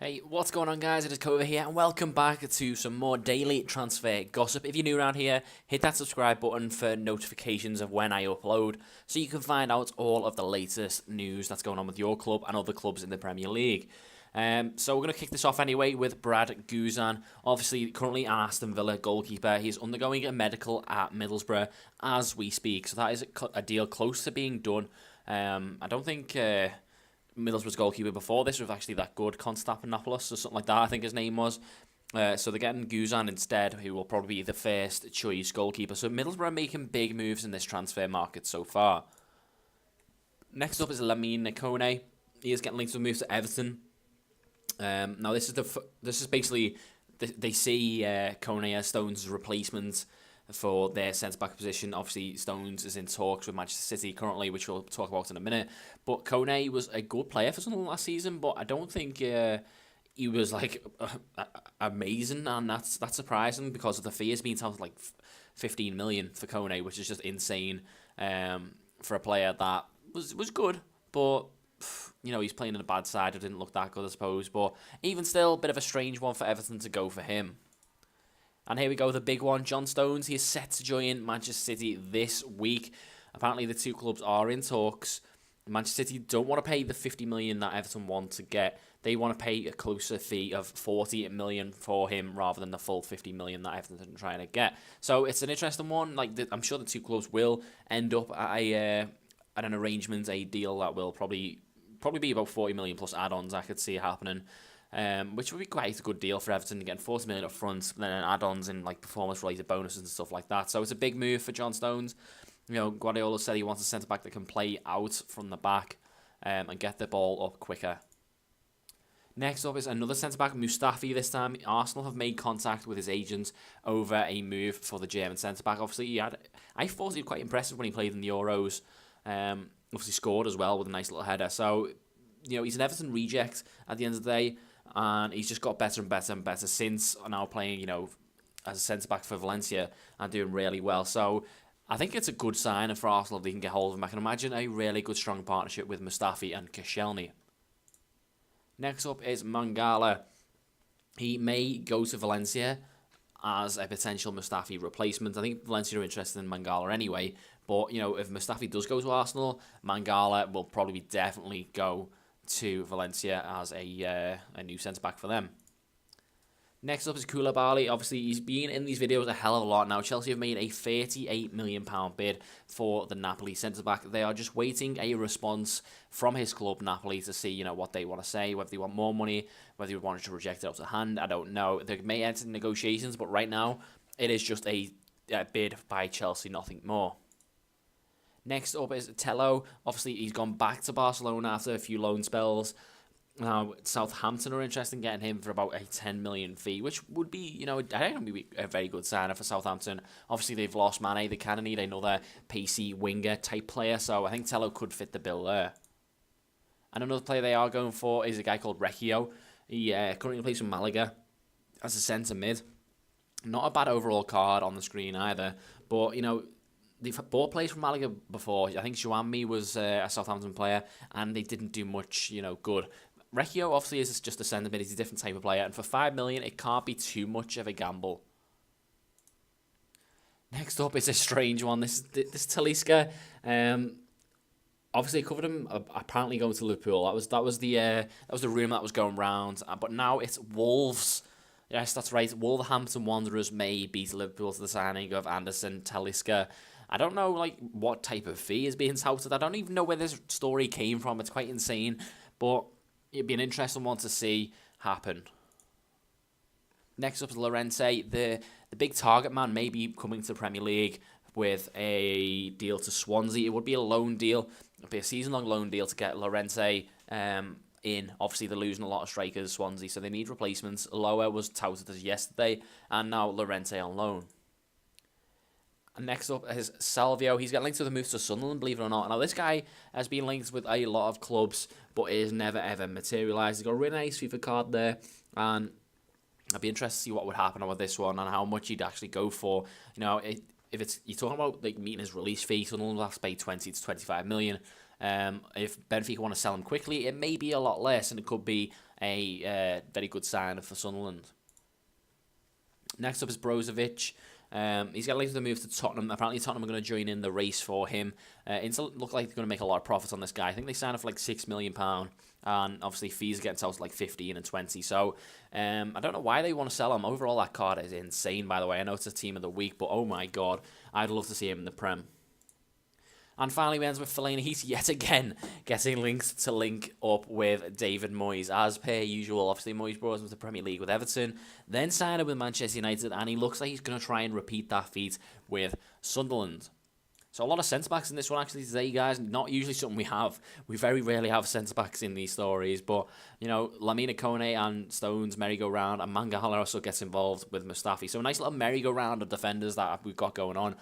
Hey, what's going on, guys? It is Kova here, and welcome back to some more daily transfer gossip. If you're new around here, hit that subscribe button for notifications of when I upload, so you can find out all of the latest news that's going on with your club and other clubs in the Premier League. So we're going to kick this off anyway with Brad Guzan, obviously currently an Aston Villa goalkeeper. He's undergoing a medical at Middlesbrough as we speak, so that is a deal close to being done. I don't think Middlesbrough's goalkeeper before this was actually that good, Constantopoulos or something like that, I think his name was. So they're getting Guzan instead, who will probably be the first choice goalkeeper. So Middlesbrough are making big moves in this transfer market so far. Next up is Lamine Kone. He is getting linked to a move to Everton. Now this is basically they see Kone as Stones' replacement for their centre-back position. Obviously, Stones is in talks with Manchester City currently, which we'll talk about in a minute. But Kone was a good player for Sunderland last season, but I don't think he was like amazing, and that's surprising because of the fee. It's been touted like 15 million for Kone, which is just insane for a player that was good, but he's playing in a bad side. It didn't look that good, I suppose. But even still, a bit of a strange one for Everton to go for him. And here we go, the big one. John Stones, he is set to join Manchester City this week. Apparently, the two clubs are in talks. Manchester City don't want to pay the 50 million that Everton want to get. They want to pay a closer fee of 40 million for him rather than the full 50 million that Everton are trying to get. So it's an interesting one. I'm sure the two clubs will end up at an arrangement, a deal that will probably be about 40 million plus add-ons. I could see it happening. Which would be quite a good deal for Everton, getting 40 million up front, and then add-ons in like performance-related bonuses and stuff like that. So it's a big move for John Stones. Guardiola said he wants a centre-back that can play out from the back and get the ball up quicker. Next up is another centre-back, Mustafi this time. Arsenal have made contact with his agent over a move for the German centre-back. Obviously, I thought he was quite impressive when he played in the Euros. Obviously scored as well with a nice little header. So, he's an Everton reject at the end of the day. And he's just got better and better and better since now playing, as a centre-back for Valencia and doing really well. So I think it's a good sign for Arsenal if they can get hold of him. I can imagine a really good, strong partnership with Mustafi and Koscielny. Next up is Mangala. He may go to Valencia as a potential Mustafi replacement. I think Valencia are interested in Mangala anyway. But, if Mustafi does go to Arsenal, Mangala will probably definitely go to Valencia as a new centre-back for them. Next up is Koulibaly. Obviously, he's been in these videos a hell of a lot now. Chelsea have made a £38 million bid for the Napoli centre-back. They are just waiting a response from his club, Napoli, to see what they want to say, whether they want more money, whether they want to reject it out of hand. I don't know. They may enter negotiations, but right now, it is just a bid by Chelsea, nothing more. Next up is Tello. Obviously, he's gone back to Barcelona after a few loan spells. Now, Southampton are interested in getting him for about a 10 million fee, which would be, I think would be a very good sign for Southampton. Obviously, they've lost Mane. They kind of need another pacey winger type player, so I think Tello could fit the bill there. And another player they are going for is a guy called Recchio. He currently plays for Malaga as a centre mid. Not a bad overall card on the screen either, but, they've bought players from Malaga before. I think Joanmi was a Southampton player, and they didn't do much, good. Recchio obviously is just a centre mid. He's a different type of player, and for 5 million, it can't be too much of a gamble. Next up is a strange one. This Talisca. Obviously, covered him apparently going to Liverpool. That was the rumour that was going round. But now it's Wolves. Yes, that's right. Wolverhampton Wanderers may beat Liverpool to the signing of Anderson Talisca. I don't know what type of fee is being touted. I don't even know where this story came from. It's quite insane, but it'd be an interesting one to see happen. Next up is Llorente. The big target man may be coming to the Premier League with a deal to Swansea. It would be a loan deal. It would be a season-long loan deal to get Llorente in. Obviously, they're losing a lot of strikers, Swansea, so they need replacements. Lower was touted as yesterday, and now Llorente on loan. And next up is Salvio. He's got linked to the move to Sunderland, believe it or not. Now, this guy has been linked with a lot of clubs, but it has never, ever materialised. He's got a really nice FIFA card there, and I'd be interested to see what would happen with this one and how much he'd actually go for. If you're talking about meeting his release fee, Sunderland will have to pay 20 to 25 million. If Benfica want to sell him quickly, it may be a lot less, and it could be a very good sign for Sunderland. Next up is Brozovic. He's got linked to the move to Tottenham. Apparently, Tottenham are going to join in the race for him. It look like they're going to make a lot of profits on this guy. I think they signed him for like £6 million, and obviously fees are getting sold to like 15 and 20. So I don't know why they want to sell him. Overall, that card is insane. By the way, I know it's a team of the week, but oh my god, I'd love to see him in the Prem. And finally, we end with Fellaini. He's yet again getting linked to link up with David Moyes. As per usual, obviously Moyes brought him to the Premier League with Everton, then signed him with Manchester United, and he looks like he's going to try and repeat that feat with Sunderland. So a lot of centre-backs in this one actually today, guys. Not usually something we have. We very rarely have centre-backs in these stories. But, you know, Lamina Kone and Stones merry-go-round, and Mangala also gets involved with Mustafi. So a nice little merry-go-round of defenders that we've got going on.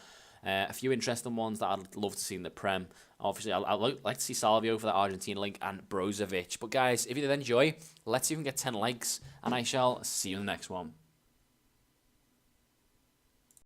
A few interesting ones that I'd love to see in the Prem. Obviously, I'd like to see Salvio for the Argentina link and Brozovic. But guys, if you did enjoy, let's see if we can get 10 likes, and I shall see you in the next one.